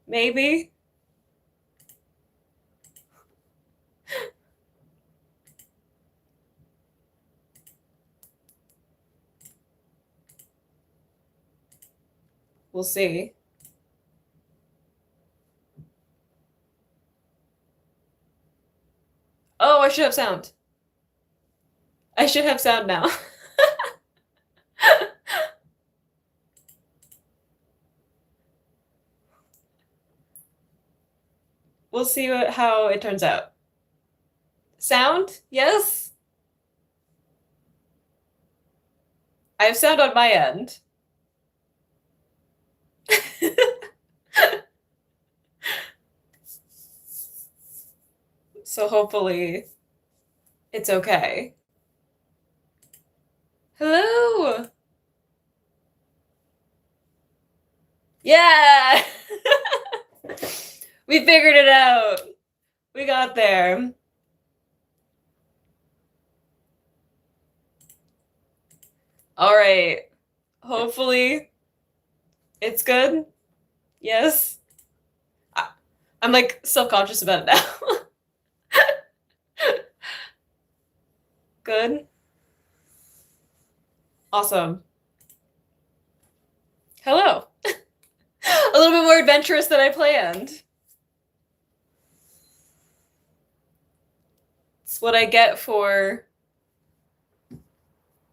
Maybe. We'll see. Oh, I should have sound. I should have sound now. We'll see how it turns out. Sound? Yes? I have sound on my end. So hopefully it's okay. Hello! Yeah! We figured it out. We got there. All right. Hopefully it's good. Yes. I'm like self-conscious about it now. Good. Awesome. Hello. A little bit more adventurous than I planned. It's what I get for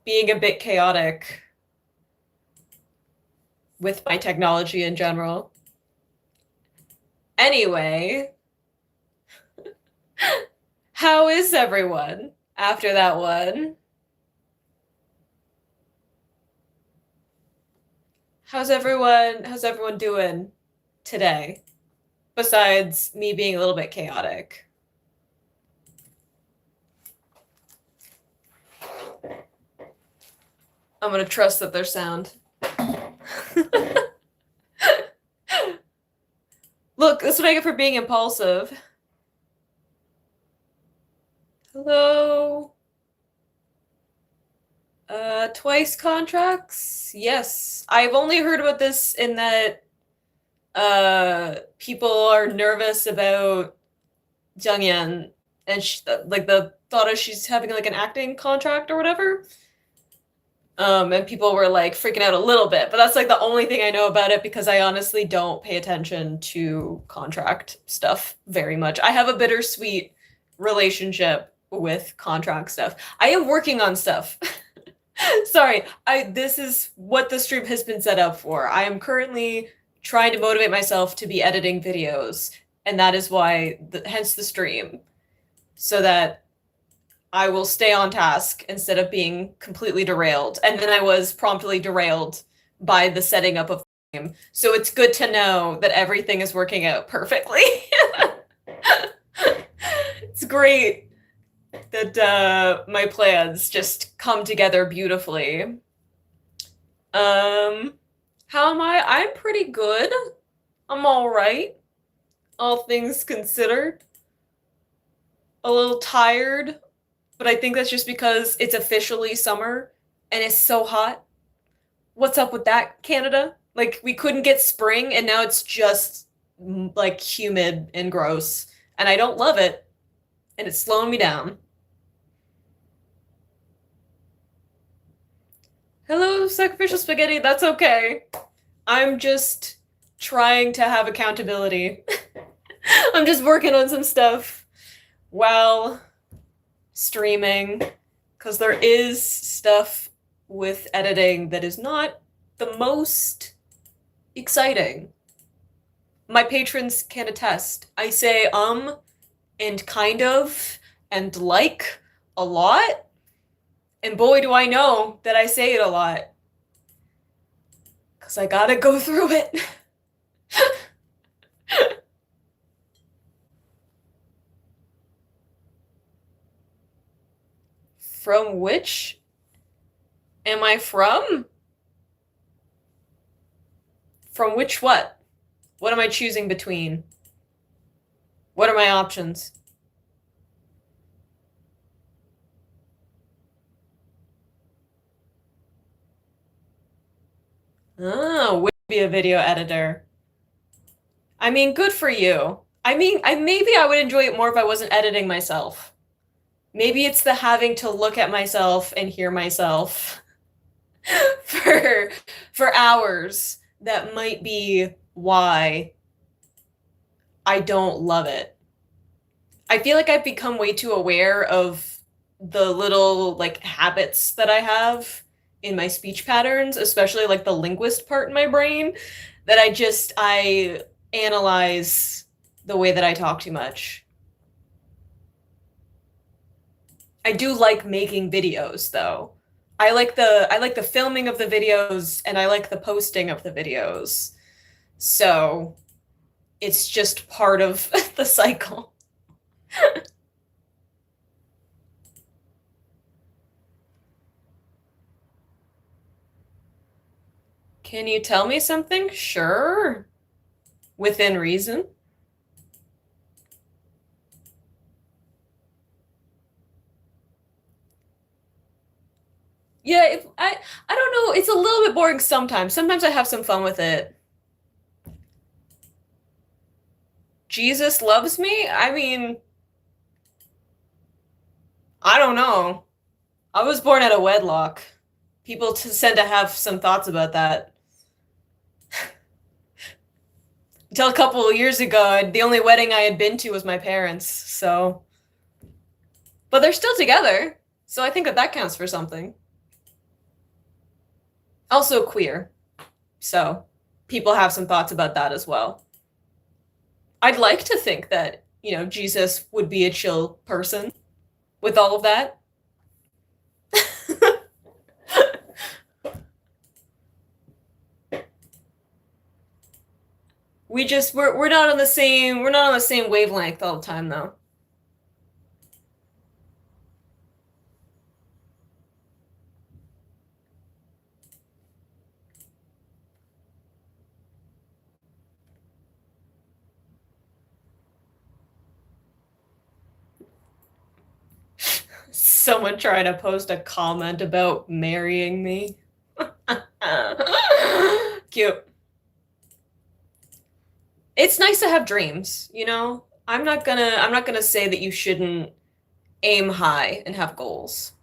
being a bit chaotic with my technology in general. Anyway, how is everyone after that one? How's everyone doing today? Besides me being a little bit chaotic. I'm gonna trust that there's sound. Look, that's what I get for being impulsive. Hello? Twice contracts? Yes. I've only heard about this in that people are nervous about Jungyeon and like the thought of she's having like an acting contract or whatever. And people were like freaking out a little bit, but that's like the only thing I know about it because I honestly don't pay attention to contract stuff very much. I have a bittersweet relationship with contract stuff. I am working on stuff. Sorry, this is what the stream has been set up for. I am currently trying to motivate myself to be editing videos, and that is why hence the stream, so that I will stay on task instead of being completely derailed. And then I was promptly derailed by the setting up of the game. So it's good to know that everything is working out perfectly. It's great that my plans just come together beautifully. How am I? I'm pretty good. I'm all right, all things considered. A little tired, but I think that's just because it's officially summer and it's so hot. What's up with that, Canada? Like, we couldn't get spring and now it's just like humid and gross. And I don't love it. And it's slowing me down. Hello, sacrificial spaghetti. That's okay. I'm just trying to have accountability. I'm just working on some stuff while streaming because there is stuff with editing that is not the most exciting. My patrons can attest. I say and kind of and like a lot, and boy do I know that I say it a lot because I gotta go through it. From which am I from? From which what? What am I choosing between? What are my options? Oh, would be a video editor. I mean, good for you. I mean, maybe I would enjoy it more if I wasn't editing myself. Maybe it's the having to look at myself and hear myself for hours that might be why I don't love it. I feel like I've become way too aware of the little like habits that I have in my speech patterns, especially like the linguist part in my brain, that I analyze the way that I talk too much. I do like making videos though. I like the filming of the videos and I like the posting of the videos. So it's just part of the cycle. Can you tell me something? Sure. Within reason. Yeah, I don't know, it's a little bit boring sometimes. Sometimes I have some fun with it. Jesus loves me? I mean, I don't know. I was born out of wedlock. People tend to have some thoughts about that. Until a couple of years ago, the only wedding I had been to was my parents, so. But they're still together, so I think that that counts for something. Also queer, so people have some thoughts about that as well. I'd like to think that, Jesus would be a chill person with all of that. We're not on the same wavelength all the time though. Someone trying to post a comment about marrying me. Cute. It's nice to have dreams, you know? I'm not gonna say that you shouldn't aim high and have goals.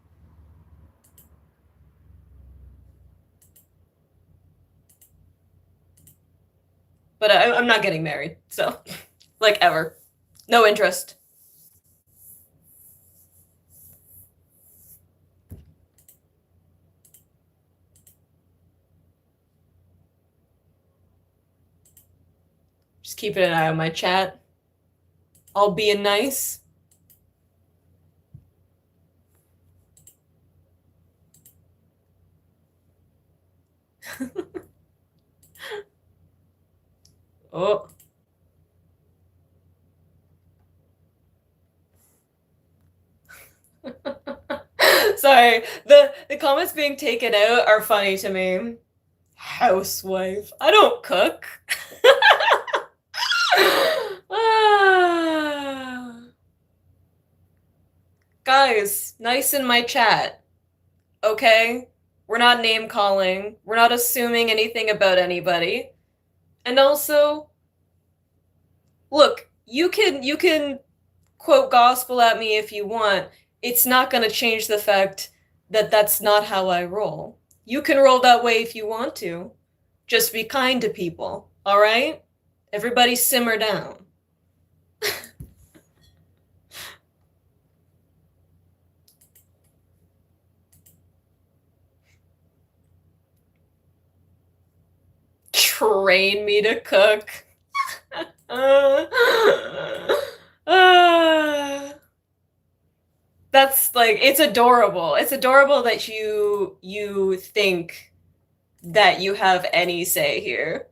But I'm not getting married, so like ever. No interest. Just keeping an eye on my chat. All being nice. Oh. Sorry, the comments being taken out are funny to me. Housewife. I don't cook. Ah. Guys, nice in my chat. Okay? We're not name calling. We're not assuming anything about anybody. And also, look, you can quote gospel at me if you want. It's not going to change the fact that that's not how I roll. You can roll that way if you want to. Just be kind to people, all right? Everybody simmer down. Train me to cook. That's like it's adorable. It's adorable that you think that you have any say here.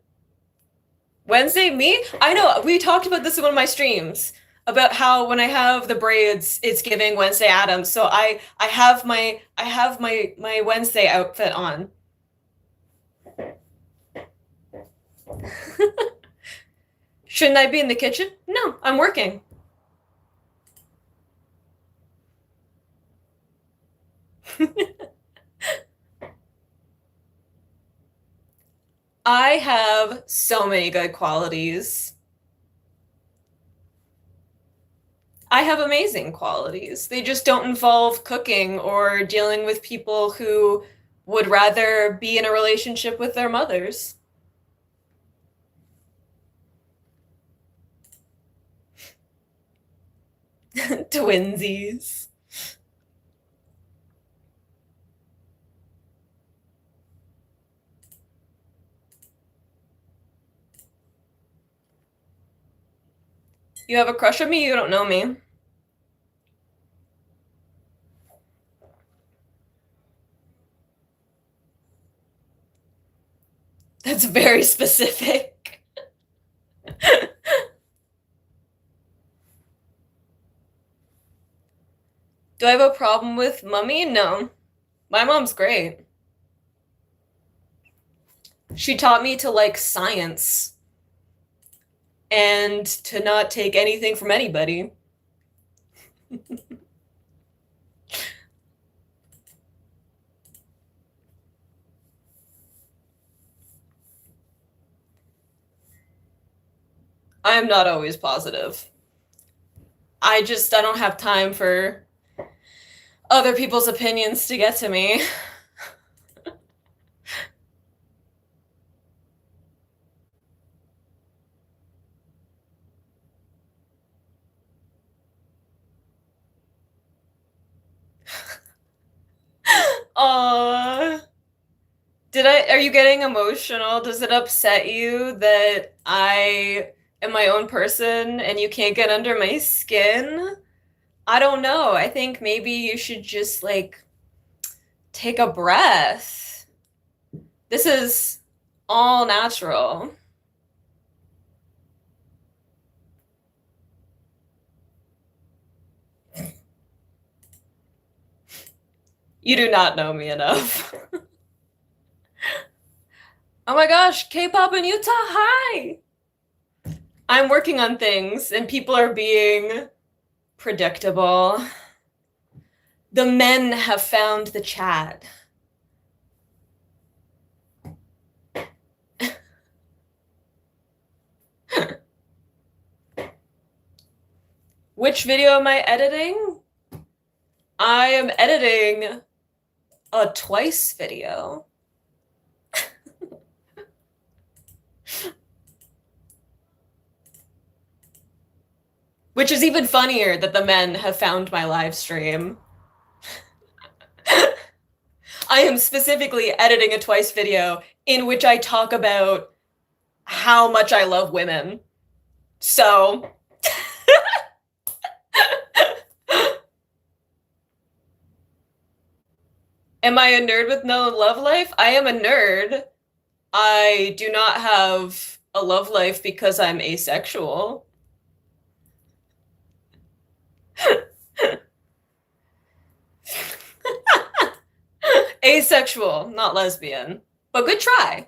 Wednesday, me? I know we talked about this in one of my streams about how when I have the braids, it's giving Wednesday Addams. So I have my Wednesday outfit on. Shouldn't I be in the kitchen? No, I'm working. I have so many good qualities. I have amazing qualities. They just don't involve cooking or dealing with people who would rather be in a relationship with their mothers. Twinsies. You have a crush on me? You don't know me. That's very specific. Do I have a problem with Mummy? No. My mom's great. She taught me to like science and to not take anything from anybody. I am not always positive. I don't have time for other people's opinions to get to me. Aww. Are you getting emotional? Does it upset you that I am my own person and you can't get under my skin? I don't know. I think maybe you should just like take a breath. This is all natural. You do not know me enough. Oh my gosh, K-pop in Utah, hi! I'm working on things and people are being predictable. The men have found the chat. Which video am I editing? I am editing a twice video. Which is even funnier that the men have found my live stream. I am specifically editing a twice video in which I talk about how much I love women. So am I a nerd with no love life? I am a nerd. I do not have a love life because I'm asexual. Asexual, not lesbian. But good try.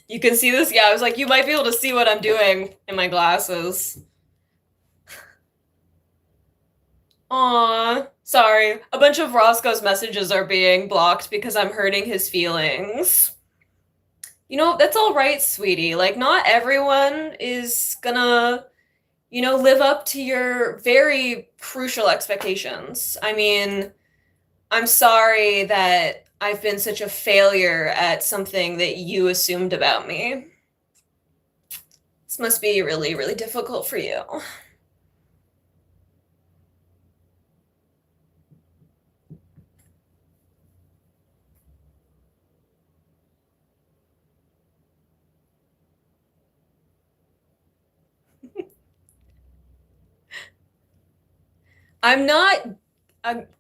You can see this? Yeah, I was like, you might be able to see what I'm doing in my glasses. Aw, sorry. A bunch of Roscoe's messages are being blocked because I'm hurting his feelings. You know, that's all right, sweetie. Like, not everyone is gonna, live up to your very crucial expectations. I mean, I'm sorry that I've been such a failure at something that you assumed about me. This must be really, really difficult for you.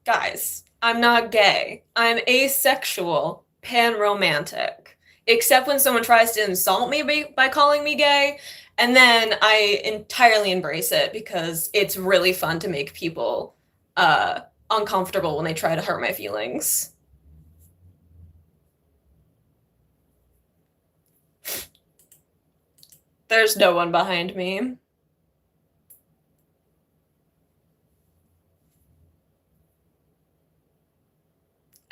Guys, I'm not gay. I'm asexual, panromantic. Except when someone tries to insult me by calling me gay, and then I entirely embrace it because it's really fun to make people uh, uncomfortable when they try to hurt my feelings. There's no one behind me.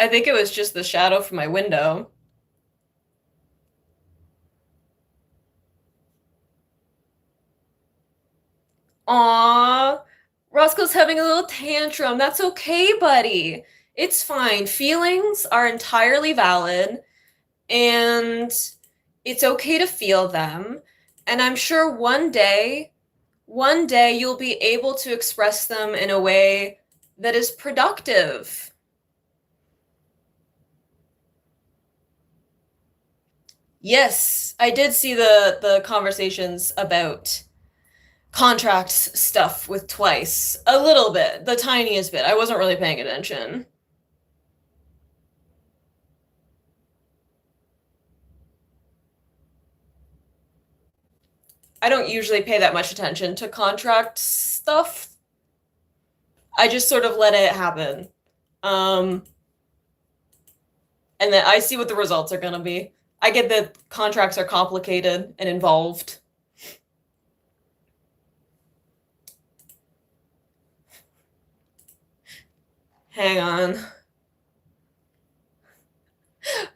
I think it was just the shadow from my window. Aw, Roscoe's having a little tantrum. That's okay, buddy. It's fine. Feelings are entirely valid, and it's okay to feel them. And I'm sure one day you'll be able to express them in a way that is productive. Yes, I did see the conversations about contracts stuff with Twice. A little bit, the tiniest bit. I wasn't really paying attention. I don't usually pay that much attention to contract stuff. I just sort of let it happen. Um, and then I see what the results are going to be. I get that contracts are complicated and involved. Hang on.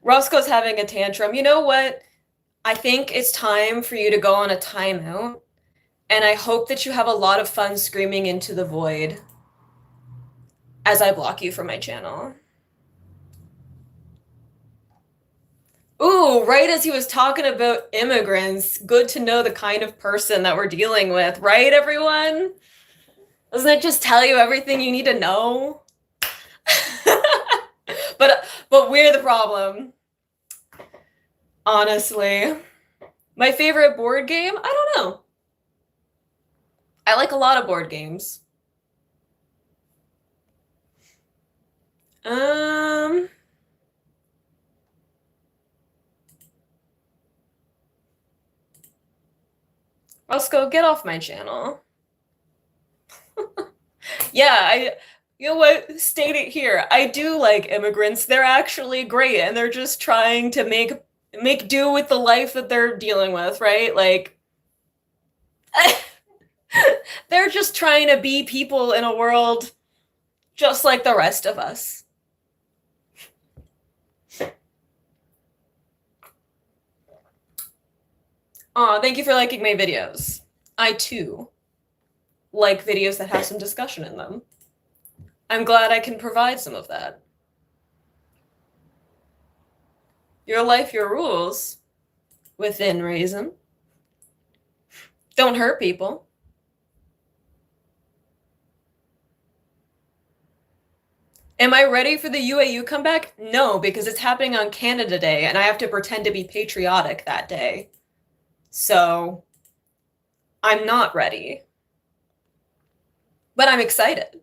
Roscoe's having a tantrum. You know what? I think it's time for you to go on a timeout, and I hope that you have a lot of fun screaming into the void as I block you from my channel. Ooh, right as he was talking about immigrants, good to know the kind of person that we're dealing with, right, everyone? Doesn't it just tell you everything you need to know? but we're the problem. Honestly. My favorite board game? I don't know. I like a lot of board games. Um, Roscoe, get off my channel. Yeah, you know what? State it here. I do like immigrants. They're actually great, and they're just trying to make do with the life that they're dealing with, right? Like they're just trying to be people in a world just like the rest of us. Aw, thank you for liking my videos. I too like videos that have some discussion in them. I'm glad I can provide some of that. Your life, your rules, within reason. Don't hurt people. Am I ready for the UAU comeback? No, because it's happening on Canada Day, and I have to pretend to be patriotic that day. So, I'm not ready. But I'm excited.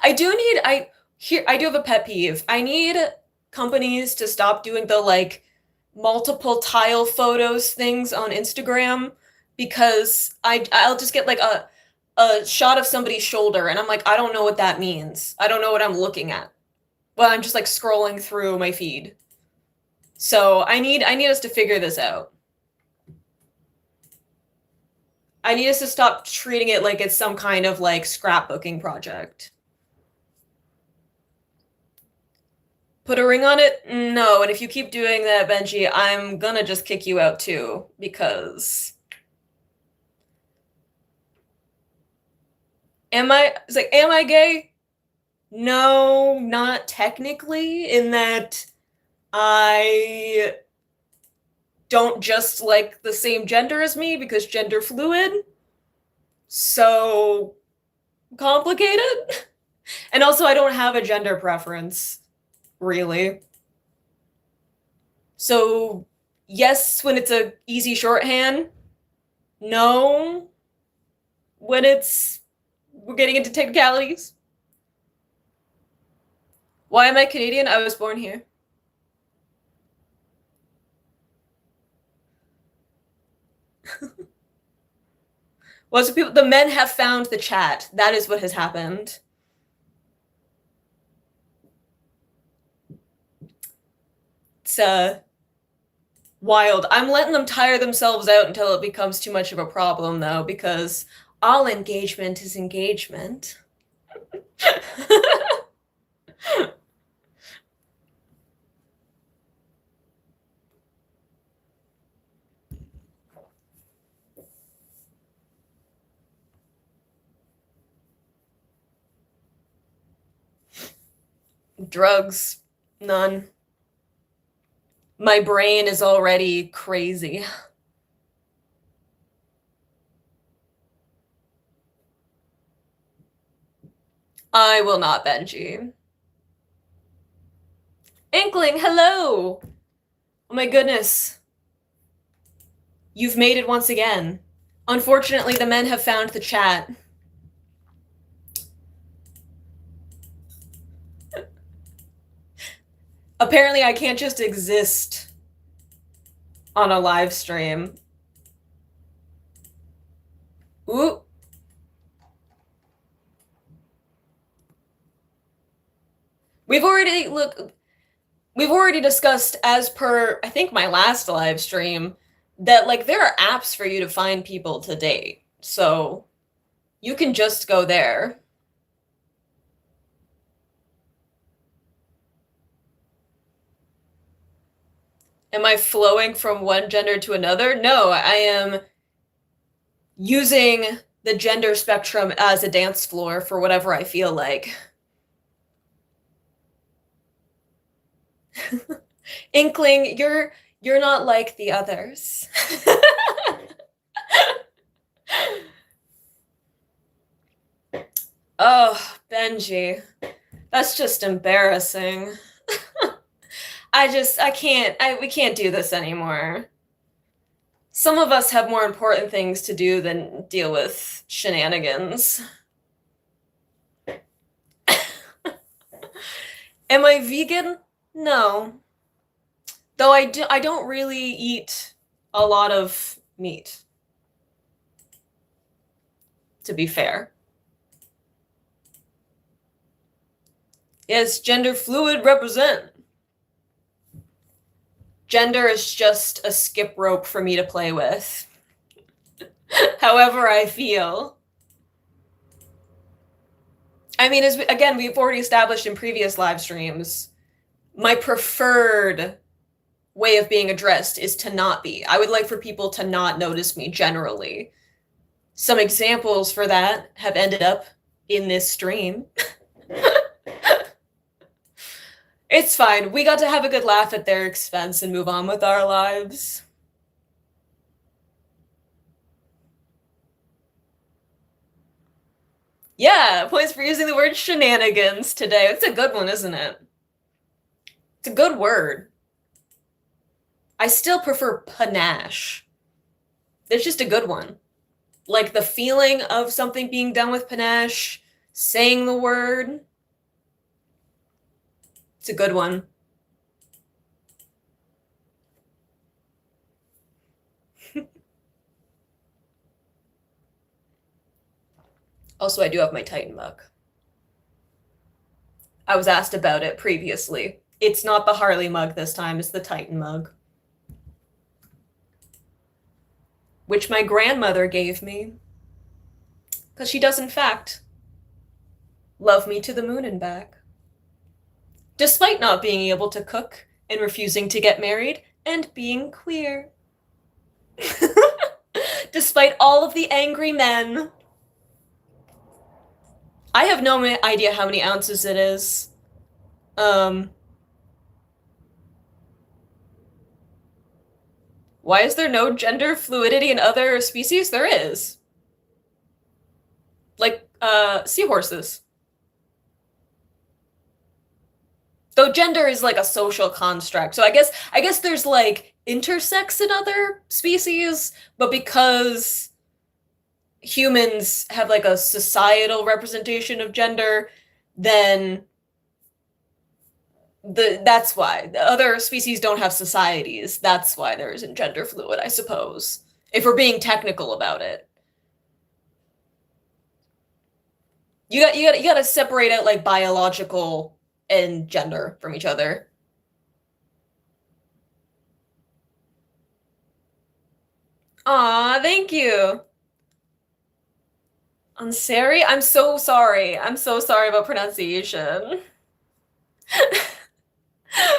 I do have a pet peeve. I need companies to stop doing the like multiple tile photos things on Instagram, because I'll just get like a shot of somebody's shoulder and I'm like, I don't know what that means. I don't know what I'm looking at. Well, I'm just like scrolling through my feed. So I need us to figure this out. I need us to stop treating it like it's some kind of like scrapbooking project. Put a ring on it? No, and if you keep doing that, Benji, I'm gonna just kick you out too, because am I gay? No, not technically, in that I don't just like the same gender as me because gender fluid. So complicated. And also I don't have a gender preference, really. So yes, when it's a easy shorthand. No, when we're getting into technicalities. Why am I Canadian? I was born here. Was people? The men have found the chat. That is what has happened. It's wild. I'm letting them tire themselves out until it becomes too much of a problem, though, because all engagement is engagement. Drugs, none. My brain is already crazy. I will not, Benji. Inkling, hello! Oh my goodness. You've made it once again. Unfortunately, the men have found the chat. Apparently, I can't just exist on a live stream. Ooh. We've already discussed, as per, I think, my last live stream, that, like, there are apps for you to find people to date. So, you can just go there. Am I flowing from one gender to another? No, I am using the gender spectrum as a dance floor for whatever I feel like. Inkling, you're not like the others. Oh, Benji. That's just embarrassing. We can't do this anymore. Some of us have more important things to do than deal with shenanigans. Am I vegan? No. Though I don't really eat a lot of meat. To be fair. Yes, gender fluid represent. Gender is just a skip rope for me to play with. However I feel. I mean, again, we've already established in previous live streams, my preferred way of being addressed is to not be. I would like for people to not notice me generally. Some examples for that have ended up in this stream. It's fine. We got to have a good laugh at their expense and move on with our lives. Yeah, points for using the word shenanigans today. It's a good one, isn't it? It's a good word. I still prefer panache. It's just a good one. Like the feeling of something being done with panache, saying the word. It's a good one. Also, I do have my Titan mug. I was asked about it previously. It's not the Harley mug this time, it's the Titan mug. Which my grandmother gave me. Because she does, in fact, love me to the moon and back. Despite not being able to cook and refusing to get married and being queer. Despite all of the angry men. I have no idea how many ounces it is. Why is there no gender fluidity in other species? There is. Like, seahorses. Though gender is like a social construct. So I guess there's like intersex in other species, but because humans have like a societal representation of gender, then that's why. The other species don't have societies. That's why there isn't gender fluid, I suppose. If we're being technical about it. You gotta separate out like biological and gender from each other. Aw, thank you. Ansari? I'm so sorry. I'm so sorry about pronunciation.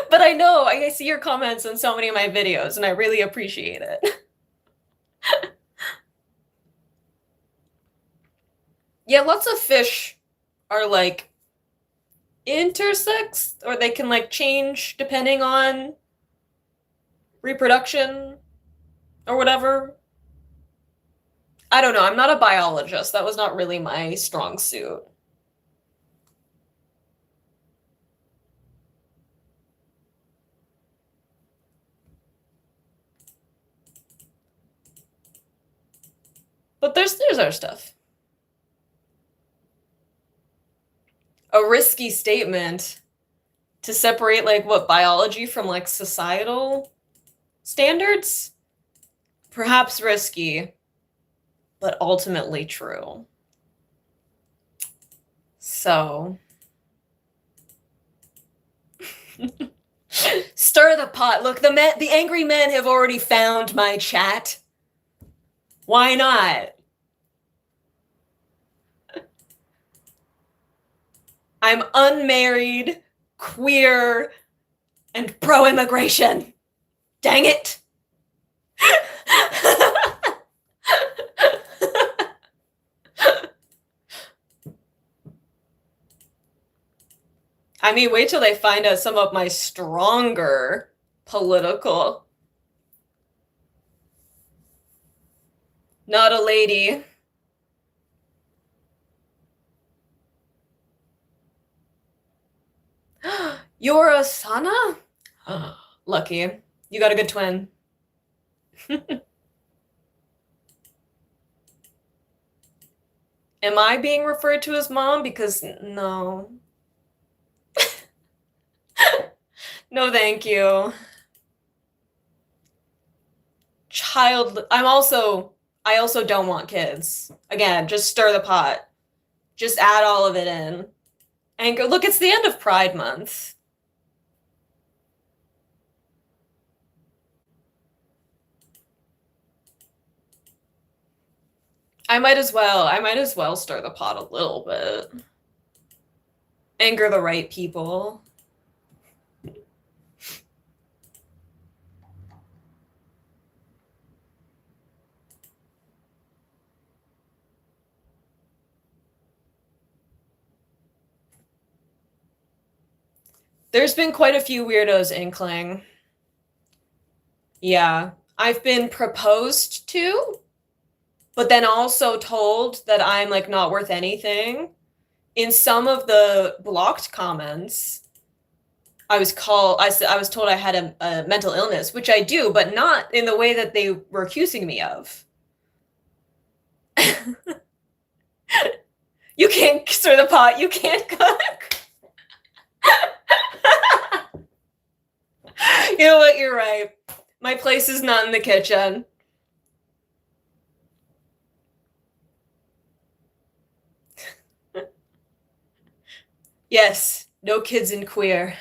But I know, I see your comments on so many of my videos, and I really appreciate it. Yeah, lots of fish are like intersex, or they can like change depending on reproduction or whatever. I don't know. I'm not a biologist. That was not really my strong suit. But there's our stuff. A risky statement to separate like what biology from like societal standards? Perhaps risky, but ultimately true. So stir the pot. Look, the angry men have already found my chat. Why not? I'm unmarried, queer, and pro-immigration. Dang it. I mean, wait till they find out some of my stronger political. Not a lady. You're a Sana? Lucky. You got a good twin. Am I being referred to as mom? Because no. No, thank you. I also don't want kids. Again, just stir the pot. Just add all of it in. And go, look, it's the end of Pride Month. I might as well stir the pot a little bit. Anger the right people. There's been quite a few weirdos inkling. Yeah. I've been proposed to, but then also told that I'm like not worth anything. In some of the blocked comments, I was told I had a mental illness, which I do, but not in the way that they were accusing me of. You can't stir the pot, you can't cook. You know what? You're right. My place is not in the kitchen. Yes, no kids in queer.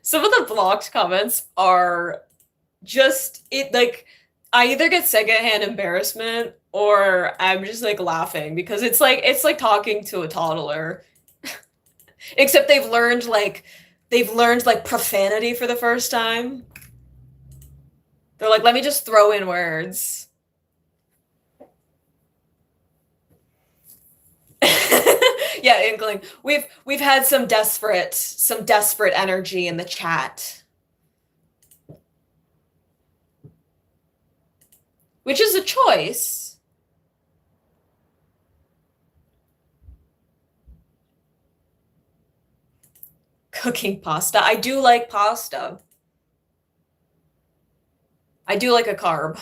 Some of the blocked comments are just like I either get secondhand embarrassment or I'm just like laughing because it's like talking to a toddler. Except they've learned like profanity for the first time. They're like, let me just throw in words. Yeah, Inkling. We've had some desperate energy in the chat. Which is a choice. Cooking pasta. I do like pasta. I do like a carb.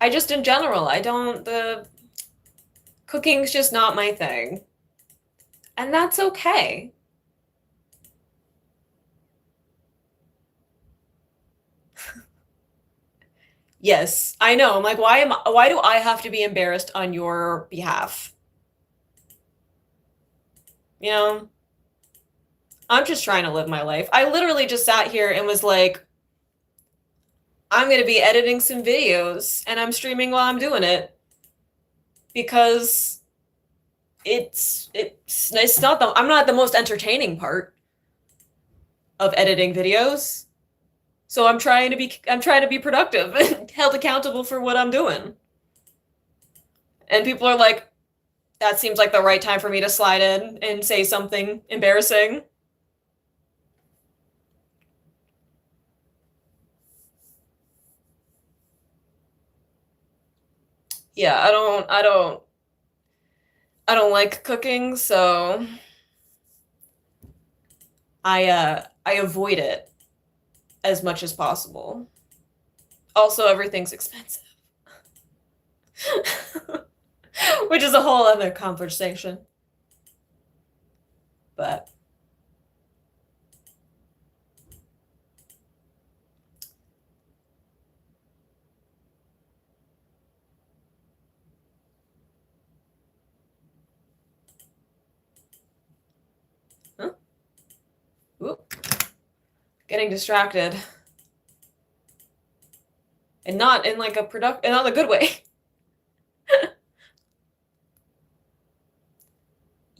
I just, in general, the cooking's just not my thing. And that's okay. Yes, I know. I'm like, why do I have to be embarrassed on your behalf? You know, I'm just trying to live my life. I literally just sat here and was like, I'm going to be editing some videos and I'm streaming while I'm doing it because it's not the I'm not the most entertaining part of editing videos. So I'm trying to be productive and held accountable for what I'm doing. And people are like, that seems like the right time for me to slide in and say something embarrassing. Yeah, I don't like cooking, so I avoid it as much as possible. Also, everything's expensive. Which is a whole other conversation. But huh? Oop. Getting distracted. And not in like and not a good way.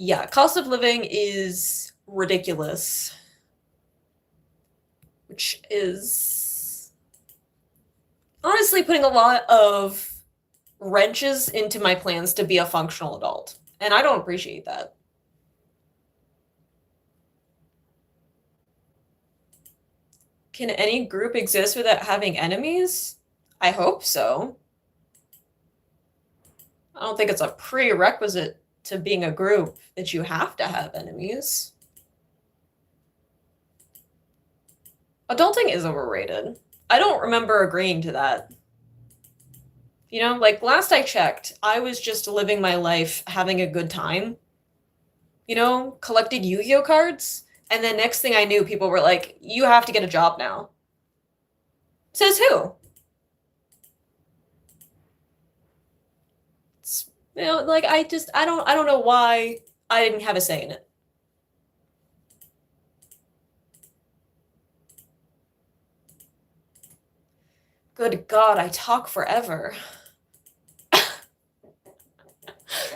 Yeah, cost of living is ridiculous. Which is honestly putting a lot of wrenches into my plans to be a functional adult. And I don't appreciate that. Can any group exist without having enemies? I hope so. I don't think it's a prerequisite to being a group that you have to have enemies. Adulting is overrated. I don't remember agreeing to that. You know, like last I checked, I was just living my life, having a good time. You know, collected Yu-Gi-Oh cards, and then next thing I knew, people were like, "You have to get a job now." Says who? It's, you know, like I don't know why I didn't have a say in it. Good God, I talk forever.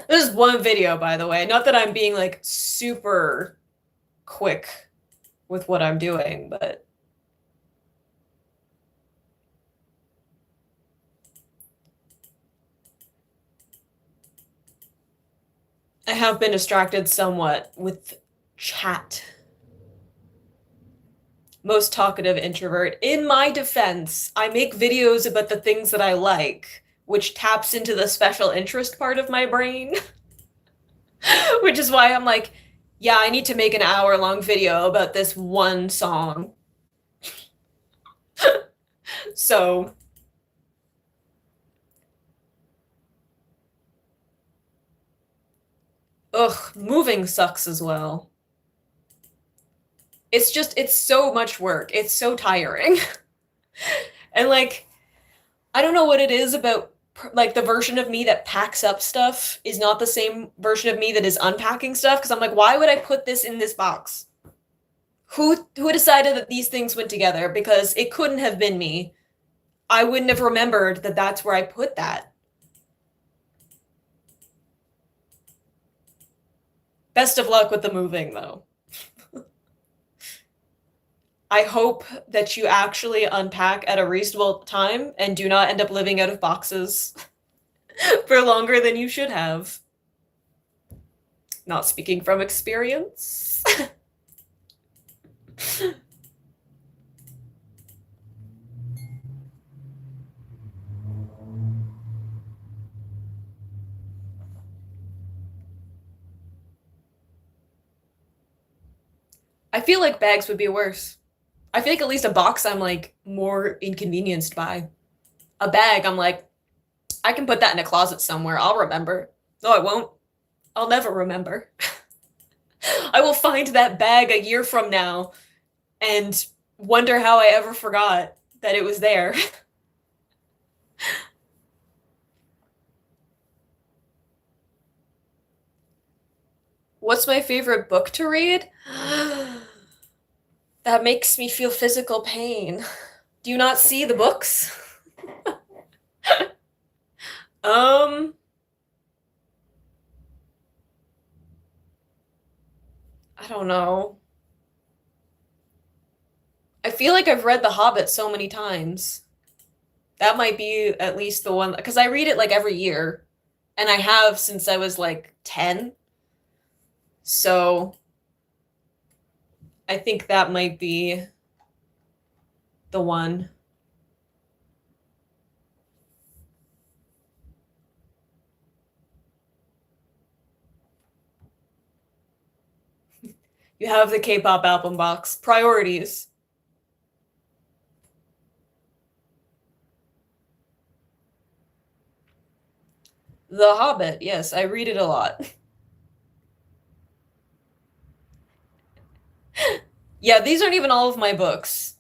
This is one video, by the way. Not that I'm being like super quick with what I'm doing, but I have been distracted somewhat with chat. Most talkative introvert. In my defense, I make videos about the things that I like, which taps into the special interest part of my brain. Which is why I'm like, yeah, I need to make an hour-long video about this one song. So, ugh, moving sucks as well. It's so much work. It's so tiring. And like, I don't know what it is about like the version of me that packs up stuff is not the same version of me that is unpacking stuff because I'm like, why would I put this in this box? Who decided that these things went together? Because it couldn't have been me. I wouldn't have remembered that that's where I put that. Best of luck with the moving, though. I hope that you actually unpack at a reasonable time and do not end up living out of boxes for longer than you should have. Not speaking from experience. I feel like bags would be worse. I feel like at least a box I'm like more inconvenienced by. A bag, I'm like, I can put that in a closet somewhere. I'll remember. No, I won't. I'll never remember. I will find that bag a year from now and wonder how I ever forgot that it was there. What's my favorite book to read? That makes me feel physical pain. Do you not see the books? Um, I don't know. I feel like I've read The Hobbit so many times. That might be at least the one, because I read it like every year, and I have since I was like 10. So I think that might be the one. You have the K-pop album box. Priorities. The Hobbit. Yes, I read it a lot. Yeah, these aren't even all of my books,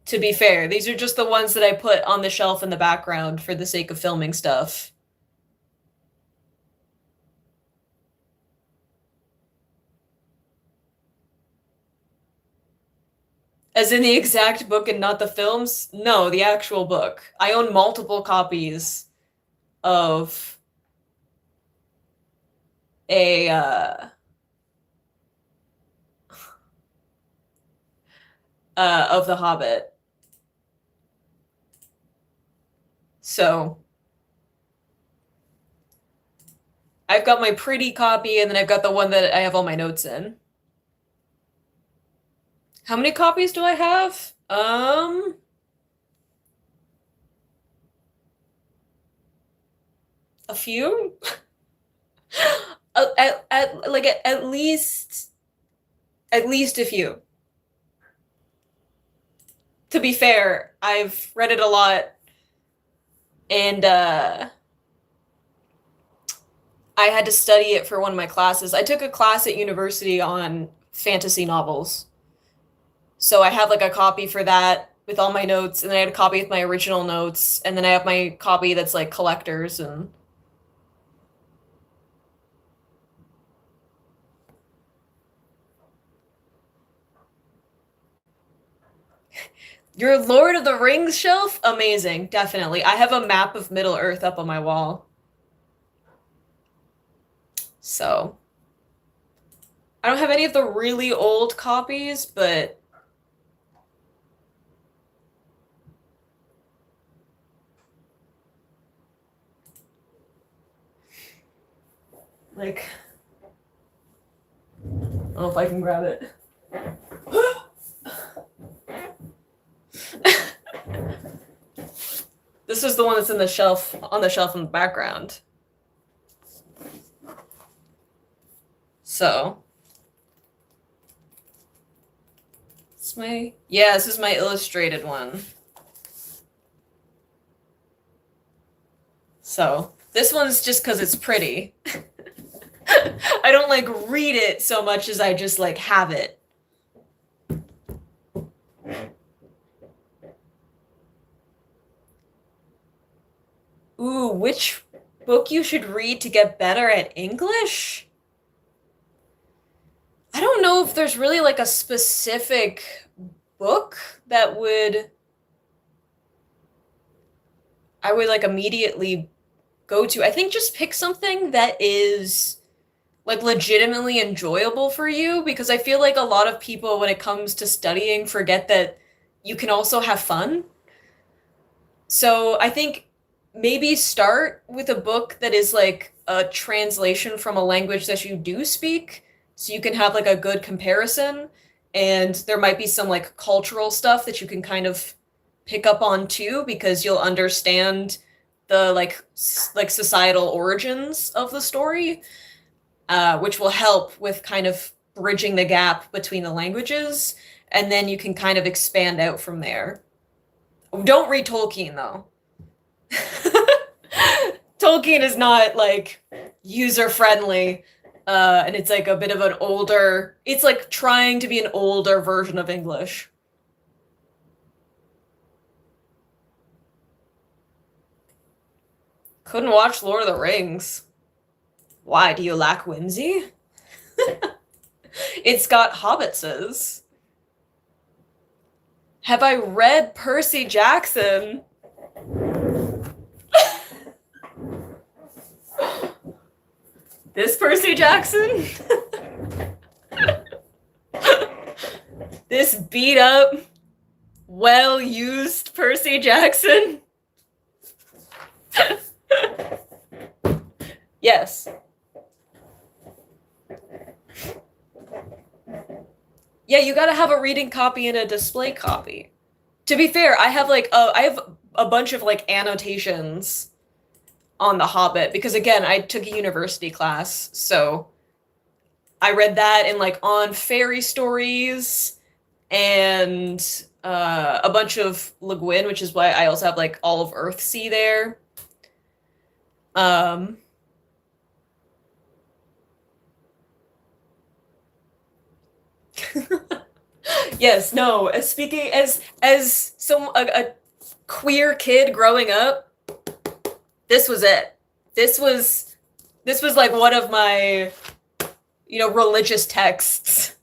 to be fair. These are just the ones that I put on the shelf in the background for the sake of filming stuff. As in the exact book and not the films? No, the actual book. I own multiple copies of a of The Hobbit. So I've got my pretty copy and then I've got the one that I have all my notes in. How many copies do I have? A few? At least a few. To be fair, I've read it a lot and I had to study it for one of my classes. I took a class at university on fantasy novels. So I have like a copy for that with all my notes, and then I had a copy with my original notes, and then I have my copy that's like collectors and your Lord of the Rings shelf? Amazing, definitely. I have a map of Middle Earth up on my wall. So I don't have any of the really old copies, but like I don't know if I can grab it. This is the one that's in the shelf, on the shelf in the background. So, this is my illustrated one. So, this one's just because it's pretty. I don't like read it so much as I just like have it. Ooh, which book you should read to get better at English? I don't know if there's really like a specific book that I would like immediately go to. I think just pick something that is like legitimately enjoyable for you, because I feel like a lot of people when it comes to studying forget that you can also have fun. So I think maybe start with a book that is like a translation from a language that you do speak, so you can have like a good comparison. And there might be some like cultural stuff that you can kind of pick up on too, because you'll understand the like societal origins of the story, which will help with kind of bridging the gap between the languages. And then you can kind of expand out from there. Don't read Tolkien though. Tolkien is not like user friendly. And it's like a bit of an older, it's like trying to be an older version of English. Couldn't watch Lord of the Rings. Why, do you lack whimsy? It's got hobbitses. Have I read Percy Jackson? This Percy Jackson? This beat up, well used Percy Jackson? Yes. Yeah, you gotta have a reading copy and a display copy. To be fair, I have I have a bunch of like annotations on The Hobbit because again, I took a university class, so I read that in like on fairy stories and a bunch of Le Guin, which is why I also have like all of Earthsea there. Um, yes, no. Speaking as some a queer kid growing up, this was it. This was like one of my, you know, religious texts.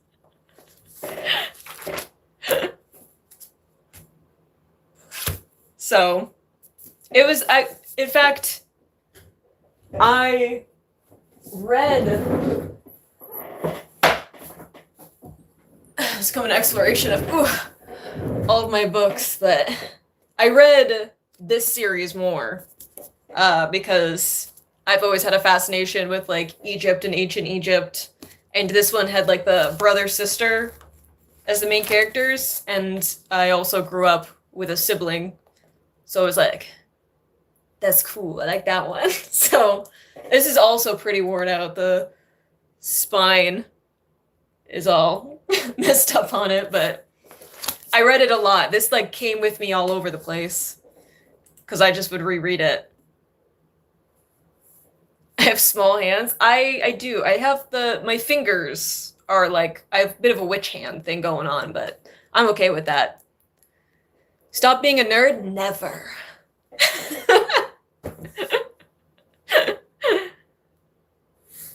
So, it was in fact I read it's come an exploration of all of my books, but I read this series more because I've always had a fascination with like Egypt and ancient Egypt, and this one had like the brother sister as the main characters, and I also grew up with a sibling, so I was like, that's cool. I like that one. So this is also pretty worn out. The spine is all messed up on it, but I read it a lot. This like came with me all over the place because I just would reread it. I have small hands. I do. I have my fingers are like I have a bit of a witch hand thing going on, but I'm okay with that. Stop being a nerd? Never.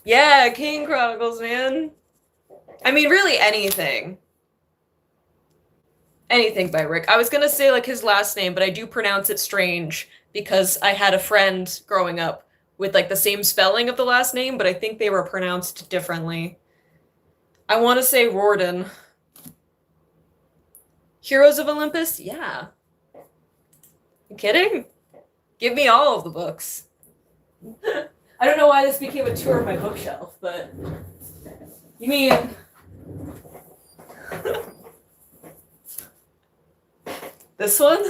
Yeah, King Chronicles, man. I mean, really anything. Anything by Rick. I was gonna say like his last name, but I do pronounce it strange because I had a friend growing up with like the same spelling of the last name, but I think they were pronounced differently. I want to say Rorden. Heroes of Olympus? Yeah. You kidding? Give me all of the books. I don't know why this became a tour of my bookshelf, but you mean this one?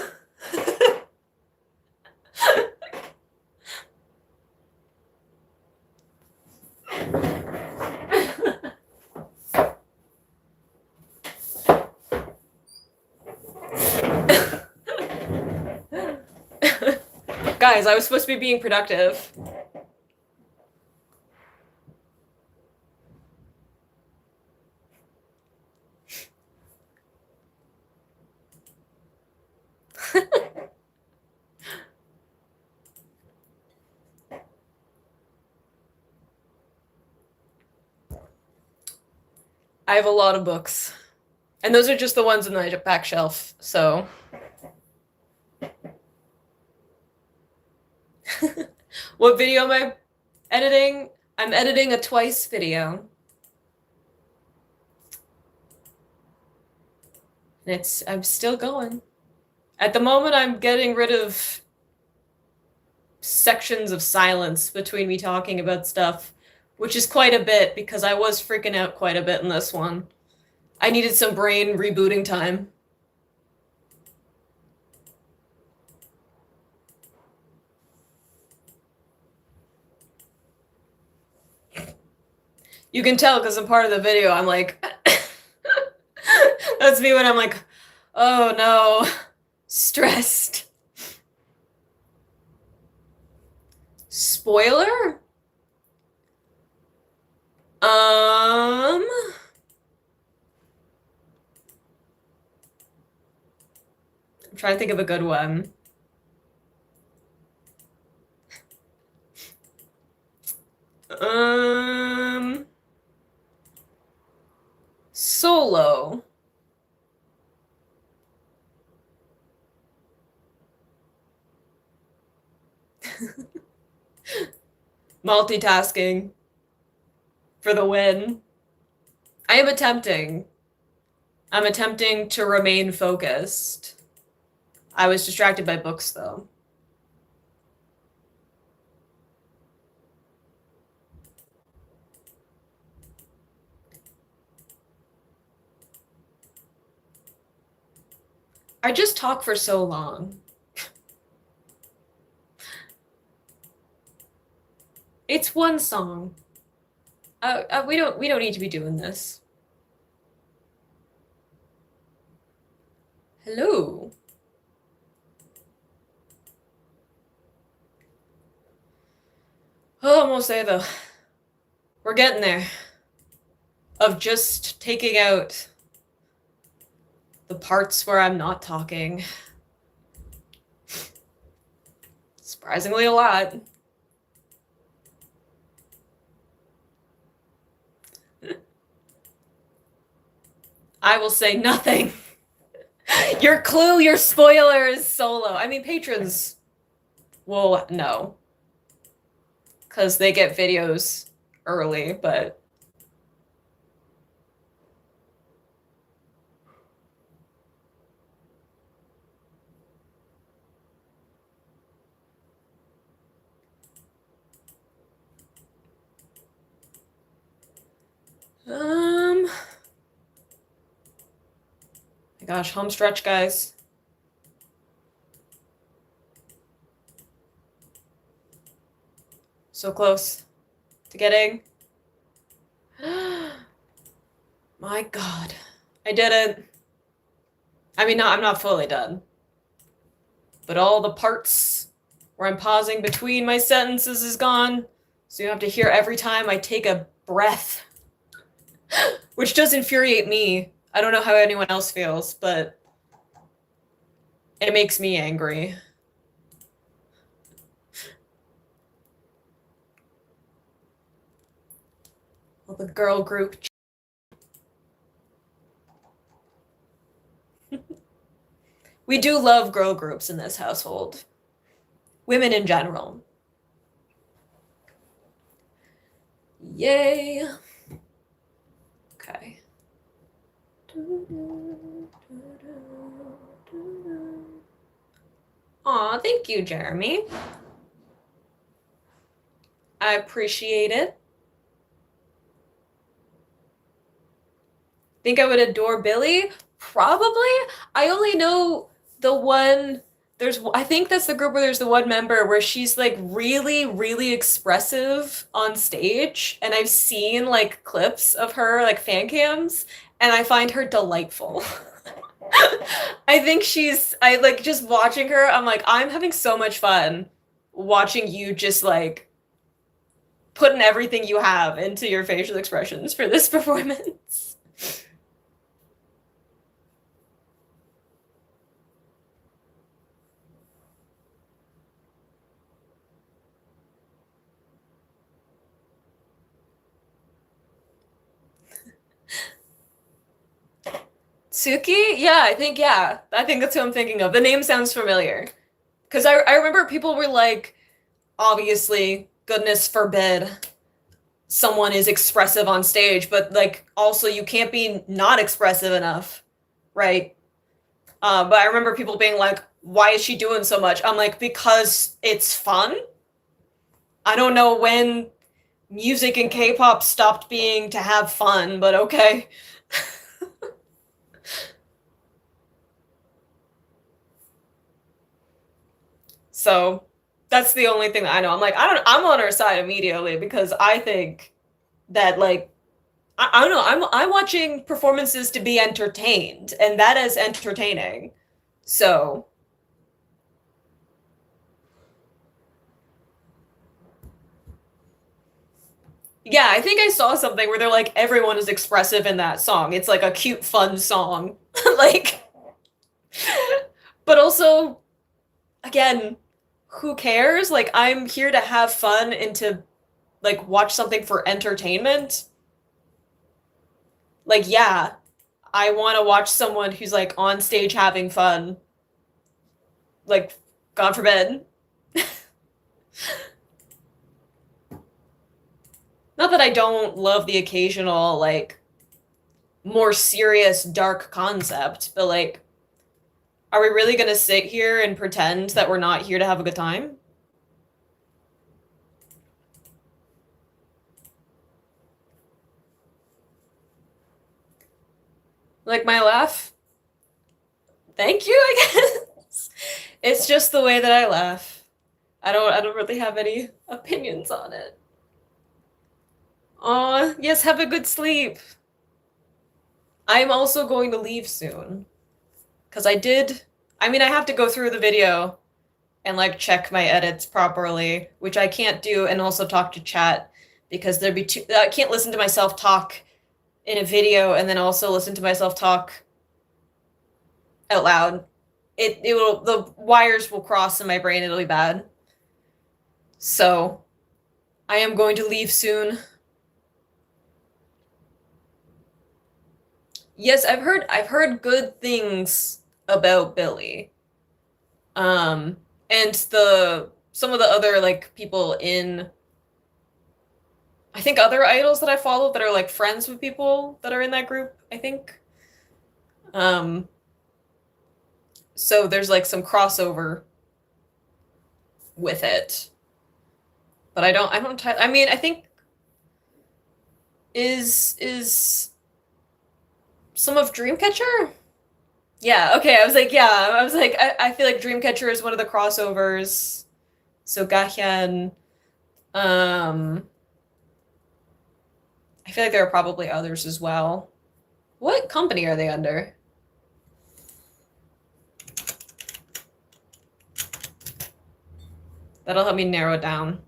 Guys, I was supposed to be being productive. I have a lot of books. And those are just the ones in the back shelf, so. What video am I editing? I'm editing a Twice video. I'm still going. At the moment, I'm getting rid of sections of silence between me talking about stuff, which is quite a bit because I was freaking out quite a bit in this one. I needed some brain rebooting time. You can tell because I'm part of the video. I'm like, that's me when I'm like, oh no, stressed. Spoiler? Um, I'm trying to think of a good one. Um, Solo. Multitasking for the win. I am attempting. I'm attempting to remain focused. I was distracted by books, though. I just talk for so long. It's one song. We don't need to be doing this. Hello. Oh, almost there though. We're getting there. Of just taking out the parts where I'm not talking. Surprisingly a lot. I will say nothing. Your clue, your spoiler is Solo. I mean, patrons will know. Because they get videos early, but. My gosh, home stretch, guys. So close to getting. My God. I did it. I mean, no, I'm not fully done. But all the parts where I'm pausing between my sentences is gone. So you have to hear every time I take a breath. Which does infuriate me. I don't know how anyone else feels, but it makes me angry. Well, the girl group. We do love girl groups in this household. Women in general. Yay. Okay. Aw, thank you, Jeremy. I appreciate it. Think I would adore Billy? Probably. I only know the one. I think that's the group where there's the one member where she's like really, really expressive on stage. And I've seen like clips of her, like fan cams, and I find her delightful. I think I like just watching her, I'm like, I'm having so much fun watching you just like putting everything you have into your facial expressions for this performance. Tsuki? Yeah. I think that's who I'm thinking of. The name sounds familiar. Because I remember people were like, obviously, goodness forbid someone is expressive on stage, but like also you can't be not expressive enough, right? But I remember people being like, why is she doing so much? I'm like, because it's fun. I don't know when music and K-pop stopped being to have fun, but okay. So that's the only thing that I know. I'm like, I'm on her side immediately because I think that like I don't know, I'm watching performances to be entertained, and that is entertaining. So Yeah, I think I saw something where they're like everyone is expressive in that song. It's like a cute, fun song. Like, but also, again, who cares? Like, I'm here to have fun and to like watch something for entertainment. Like, yeah, I want to watch someone who's like on stage having fun. Like, God forbid. Not that I don't love the occasional, like, more serious, dark concept, but like, are we really gonna sit here and pretend that we're not here to have a good time? Like my laugh? Thank you, I guess. It's just the way that I laugh. I don't really have any opinions on it. Aw, yes, have a good sleep. I'm also going to leave soon. Because I mean, I have to go through the video and like check my edits properly, which I can't do, and also talk to chat because there'd be too, I can't listen to myself talk in a video and then also listen to myself talk out loud. It will, the wires will cross in my brain, it'll be bad. So I am going to leave soon. Yes, I've heard good things about Billy. Um, and the some of the other like people in I think other idols that I follow that are like friends with people that are in that group, I think. Um, so there's like some crossover with it. But I mean, I think is some of Dreamcatcher? Yeah, okay. I feel like Dreamcatcher is one of the crossovers. So Gahyeon, um, I feel like there are probably others as well. What company are they under? That'll help me narrow it down.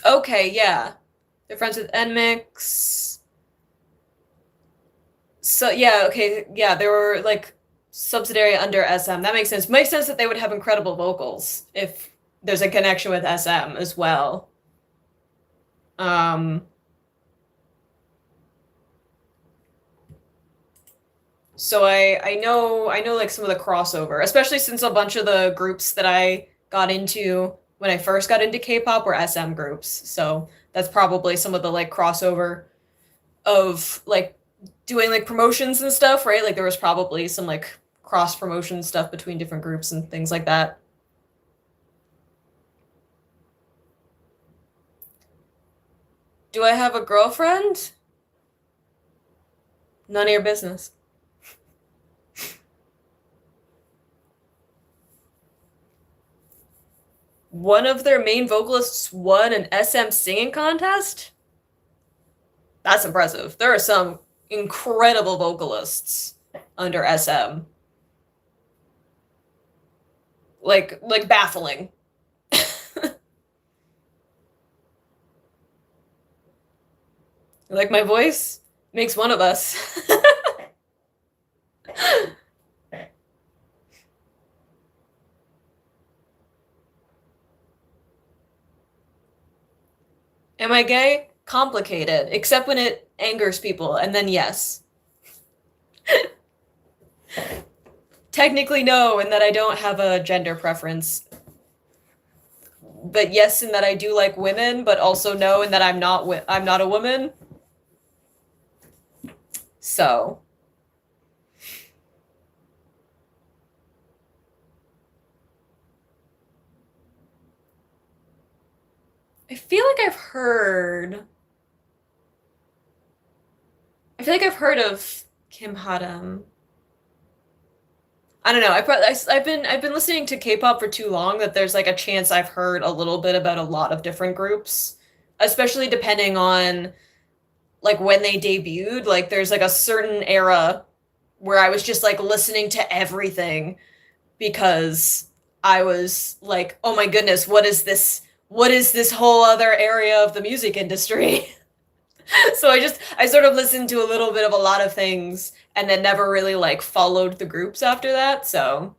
Okay, yeah. They're friends with NMIX. So yeah, okay, yeah, they were like subsidiary under SM. That makes sense. Makes sense that they would have incredible vocals if there's a connection with SM as well. Um, so I know like some of the crossover, especially since a bunch of the groups that I got into when I first got into K-pop were SM groups. So that's probably some of the like crossover of like doing like promotions and stuff, right? Like there was probably some like cross promotion stuff between different groups and things like that. Do I have a girlfriend? None of your business. One of their main vocalists won an SM singing contest? That's impressive. There are some incredible vocalists under SM. Like baffling. Like my voice makes one of us. Am I gay? Complicated, except when it angers people, and then yes. Technically no, in that I don't have a gender preference. But yes, in that I do like women, but also no, in that I'm not a woman. So, I feel like I've heard of Kim Hadam. I don't know. I've been listening to K-pop for too long that there's like a chance I've heard a little bit about a lot of different groups, especially depending on like when they debuted, like there's like a certain era where I was just like listening to everything because I was like, oh my goodness, what is this? What is this whole other area of the music industry? So I sort of listened to a little bit of a lot of things and then never really like followed the groups after that. So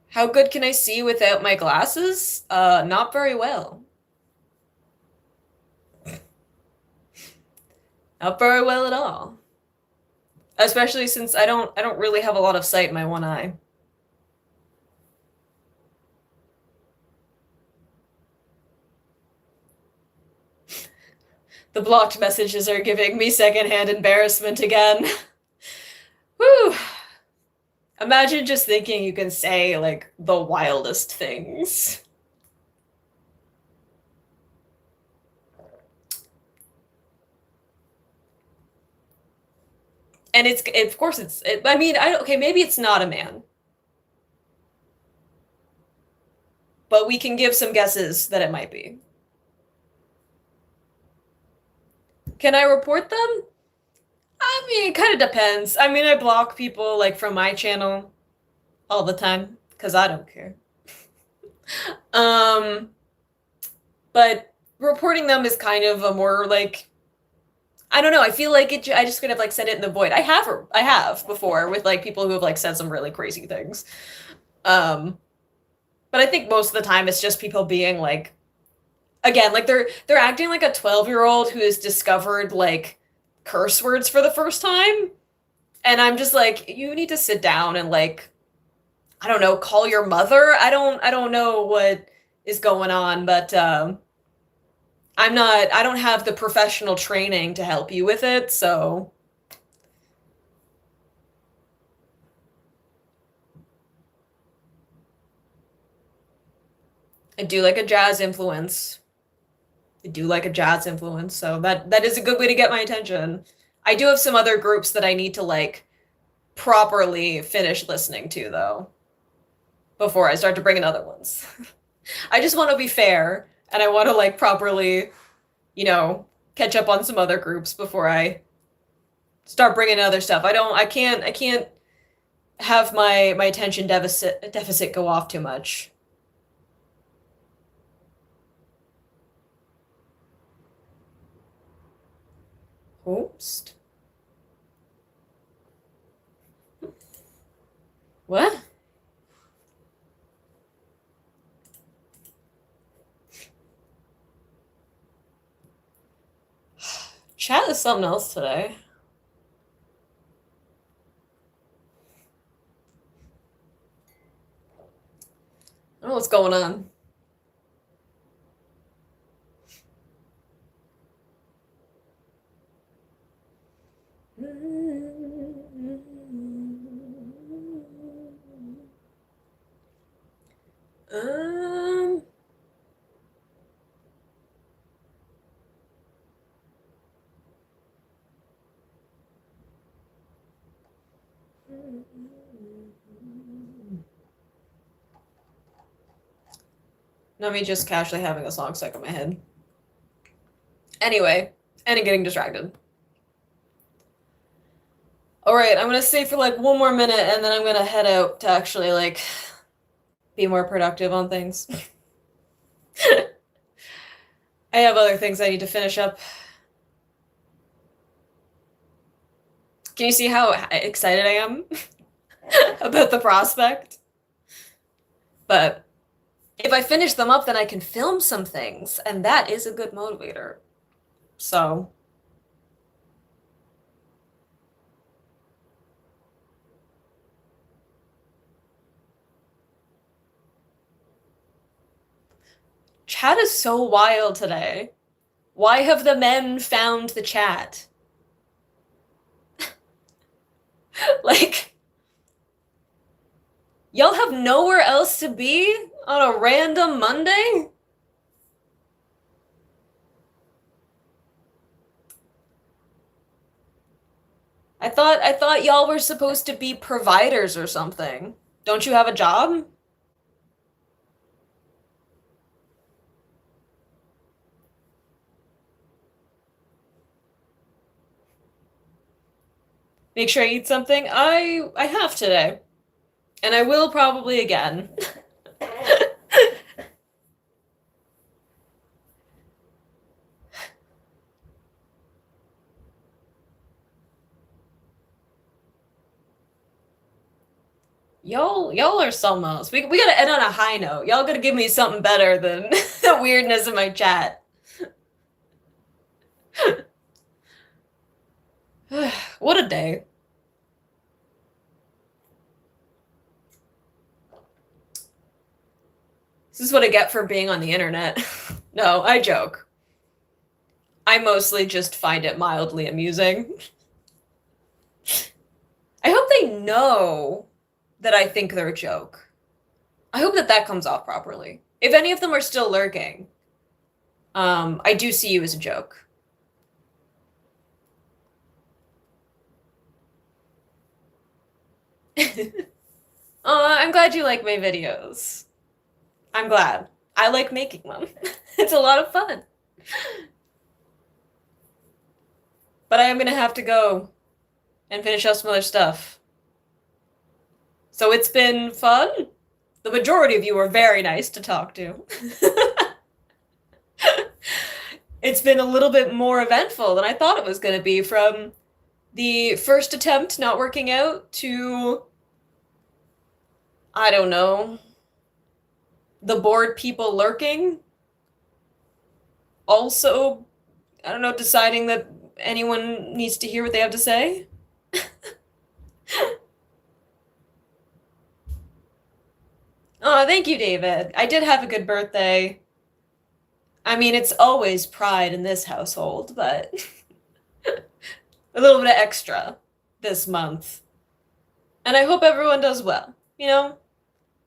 how good can I see without my glasses? Not very well. Not very well at all. Especially since I don't really have a lot of sight in my one eye. The blocked messages are giving me secondhand embarrassment again. Whew. Imagine just thinking you can say like the wildest things. And of course I mean, okay, maybe it's not a man, but we can give some guesses that it might be. Can I report them? I mean, it kind of depends. I mean, I block people like from my channel all the time because I don't care. Um, but reporting them is kind of a more like I don't know. I feel like I just could have like said it in the void. I have before with like people who have like said some really crazy things. Um, but I think most of the time it's just people being like again, like they're acting like a 12-year-old who has discovered like curse words for the first time. And I'm just like, you need to sit down and like, I don't know, call your mother. I don't know what is going on, but I don't have the professional training to help you with it, so I do like a jazz influence. I do like a jazz influence, so that is a good way to get my attention. I do have some other groups that I need to like properly finish listening to though before I start to bring in other ones. I just want to be fair and I want to like properly, you know, catch up on some other groups before I start bringing in other stuff. I can't have my attention deficit go off too much. Host? What? Chat is something else today. I don't know what's going on. Um, Not me just casually having a song stuck in my head. Anyway, and getting distracted. All right, I'm gonna stay for like one more minute and then I'm gonna head out to actually like be more productive on things. I have other things I need to finish up. Can you see how excited I am about the prospect? But if I finish them up, then I can film some things, and that is a good motivator. So, chat is so wild today. Why have the men found the chat? Like, y'all have nowhere else to be on a random Monday? I thought y'all were supposed to be providers or something. Don't you have a job? make sure I eat something. I have today. And I will probably again. Y'all are something else. We gotta end on a high note. Y'all gotta give me something better than the weirdness in my chat. What a day. This is what I get for being on the internet. No, I joke. I mostly just find it mildly amusing. I hope they know that I think they're a joke. I hope that that comes off properly. If any of them are still lurking, I do see you as a joke. I'm glad you like my videos. I'm glad. I like making them. It's a lot of fun. But I am gonna have to go and finish up some other stuff. So it's been fun. The majority of you are very nice to talk to. It's been a little bit more eventful than I thought it was going to be, from the first attempt not working out to, I don't know, the bored people lurking. Also, I don't know, deciding that anyone needs to hear what they have to say. Oh, thank you, David. I did have a good birthday. I mean, it's always pride in this household, but a little bit of extra this month. And I hope everyone does well. You know,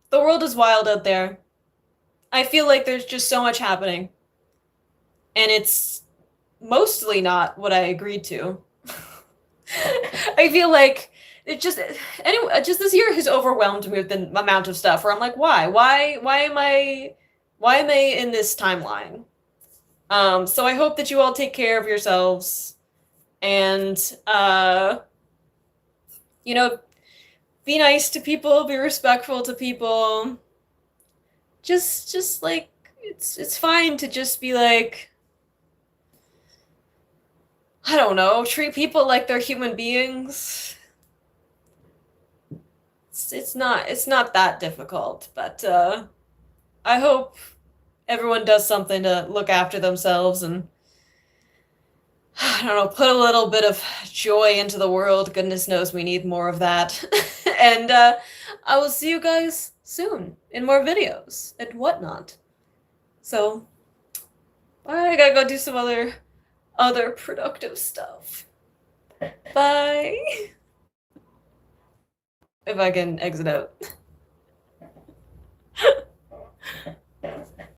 the world is wild out there. I feel like there's just so much happening. And it's mostly not what I agreed to. I feel like it just, anyway, just this year has overwhelmed me with the amount of stuff where I'm like, why? Why am I in this timeline? So I hope that you all take care of yourselves and, you know, be nice to people, be respectful to people. Just like, it's fine to just be like, I don't know, treat people like they're human beings. It's not that difficult, but I hope everyone does something to look after themselves and, I don't know, put a little bit of joy into the world. Goodness knows we need more of that. And I will see you guys soon in more videos and whatnot. So, bye. I gotta go do some other productive stuff. Bye. If I can exit out.